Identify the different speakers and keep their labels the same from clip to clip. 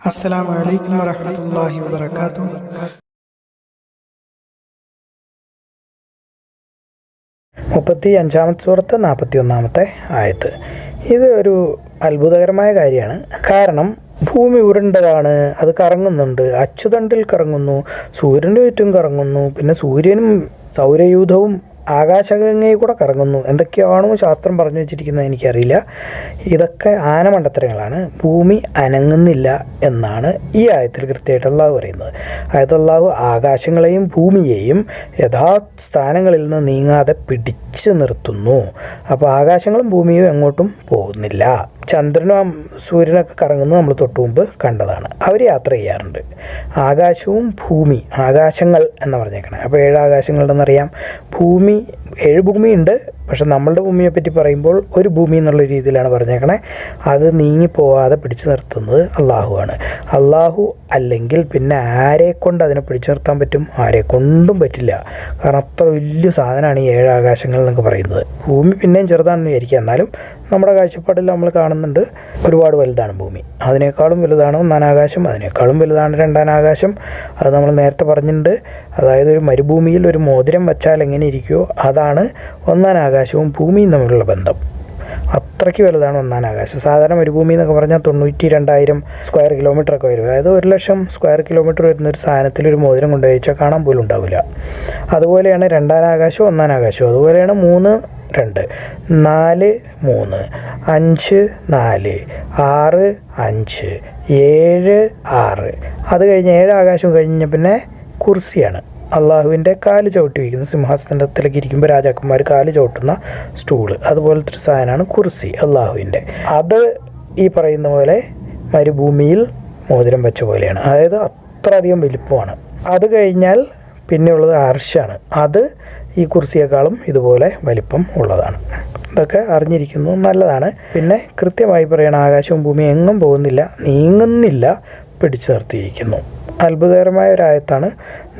Speaker 1: അസ്സലാമു അലൈക്കും വറഹ്മത്തുള്ളാഹി വബറകാതുഹു.
Speaker 2: 35-ാമത്തെ സൂറത്ത് 41-ാമത്തെ ആയത്ത്. ഇത് ഒരു അത്ഭുതകരമായ കാര്യമാണ്. കാരണം ഭൂമി ഉരുണ്ടതാണ്, അത് കറങ്ങുന്നുണ്ട്, അച്ചുതണ്ടിൽ കറങ്ങുന്നു, സൂര്യൻ്റെ ചുറ്റും കറങ്ങുന്നു, പിന്നെ സൂര്യനും സൗരയൂഥവും ആകാശഗംഗയിൽ കൂടെ കറങ്ങുന്നു. എന്തൊക്കെയാണോ ശാസ്ത്രം പറഞ്ഞു വെച്ചിരിക്കുന്നത് എനിക്കറിയില്ല. ഇതൊക്കെ ആനമണ്ടത്തരങ്ങളാണ്. ഭൂമി അനങ്ങുന്നില്ല എന്നാണ് ഈ ആയത്തിൽ കൃത്യമായിട്ട് അള്ളാഹു പറയുന്നത്. അതായത് അള്ളാഹു ആകാശങ്ങളെയും ഭൂമിയെയും യഥാസ്ഥാനങ്ങളിൽ നിന്ന് നീങ്ങാതെ പിടിച്ചു നിർത്തുന്നു. അപ്പോൾ ആകാശങ്ങളും ഭൂമിയും എങ്ങോട്ടും പോകുന്നില്ല. ചന്ദ്രനും സൂര്യനൊക്കെ കറങ്ങുന്നത് നമ്മൾ തൊട്ടു മുമ്പ് കണ്ടതാണ്. അവർ യാത്ര ചെയ്യാറുണ്ട്. ആകാശവും ഭൂമി, ആകാശങ്ങൾ എന്ന് പറഞ്ഞേക്കണം. അപ്പോൾ 7 ആകാശങ്ങളുണ്ടെന്നറിയാം. 7 ഭൂമിയുണ്ട്. പക്ഷെ നമ്മളുടെ ഭൂമിയെപ്പറ്റി പറയുമ്പോൾ ഒരു ഭൂമി എന്നുള്ള രീതിയിലാണ് പറഞ്ഞേക്കണേ. അത് നീങ്ങിപ്പോവാതെ പിടിച്ചു നിർത്തുന്നത് അള്ളാഹുവാണ്. അള്ളാഹു അല്ലെങ്കിൽ പിന്നെ ആരെക്കൊണ്ട് അതിനെ പിടിച്ചു നിർത്താൻ പറ്റും? ആരെക്കൊണ്ടും പറ്റില്ല. കാരണം അത്ര വലിയ സാധനമാണ് ഈ 7 ആകാശങ്ങൾ എന്നൊക്കെ പറയുന്നത്. ഭൂമി പിന്നെയും ചെറുതാണെന്ന് വിചാരിക്കുക, എന്നാലും നമ്മുടെ കാഴ്ചപ്പാടിൽ നമ്മൾ കാണുന്നുണ്ട് ഒരുപാട് വലുതാണ് ഭൂമി. അതിനേക്കാളും വലുതാണ് 1-ാം ആകാശം, അതിനേക്കാളും വലുതാണ് 2-ാം ആകാശം. അത് നമ്മൾ നേരത്തെ പറഞ്ഞിട്ടുണ്ട്. അതായത് ഒരു മരുഭൂമിയിൽ ഒരു മോതിരം വെച്ചാൽ എങ്ങനെ ഇരിക്കുമോ അതാണ് 1-ാം ആകാശവും ഭൂമിയും തമ്മിലുള്ള ബന്ധം. അത്രയ്ക്ക് വലുതാണ് 1-ാം ആകാശം. സാധാരണ മരുഭൂമി എന്നൊക്കെ പറഞ്ഞാൽ 92,000 സ്ക്വയർ കിലോമീറ്റർ ഒക്കെ വരും. അതായത് 1,00,000 സ്ക്വയർ കിലോമീറ്റർ വരുന്ന ഒരു സാധനത്തിൽ ഒരു മോതിരം കൊണ്ടുപോയിച്ചാൽ കാണാൻ പോലും ഉണ്ടാവില്ല. അതുപോലെയാണ് 2-ാം ആകാശവും 1-ാം ആകാശവും. അതുപോലെയാണ് 3, 2, 4, 3, 5, 4, 6, 5, 7, 6. അത് കഴിഞ്ഞ് 7 ആകാശവും കഴിഞ്ഞ പിന്നെ കുർസിയാണ്. അള്ളാഹുവിൻ്റെ കാല് ചവിട്ടി വയ്ക്കുന്ന, സിംഹാസനത്തിലേക്ക് ഇരിക്കുമ്പോൾ രാജാക്കന്മാർ കാല് ചവിട്ടുന്ന സ്റ്റൂള്, അതുപോലത്തെ ഒരു സാധനമാണ് കുർസി അള്ളാഹുവിൻ്റെ. അത് ഈ പറയുന്ന പോലെ മരുഭൂമിയിൽ മോതിരം വെച്ച പോലെയാണ്. അതായത് അത്രയധികം വലിപ്പമാണ്. അത് കഴിഞ്ഞാൽ പിന്നെയുള്ളത് അർശാണ്. അത് ഈ കുർസിയേക്കാളും ഇതുപോലെ വലിപ്പം ഉള്ളതാണ്. ഇതൊക്കെ അറിഞ്ഞിരിക്കുന്നത് നല്ലതാണ്. പിന്നെ കൃത്യമായി പറയണം, ആകാശവും ഭൂമിയും എങ്ങും പോകുന്നില്ല, നീങ്ങുന്നില്ല, പിടിച്ചു നിർത്തിയിരിക്കുന്നു. അത്ഭുതകരമായ ഒരായത്താണ്.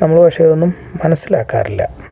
Speaker 2: നമ്മൾ പക്ഷേ ഇതൊന്നും മനസ്സിലാക്കാറില്ല.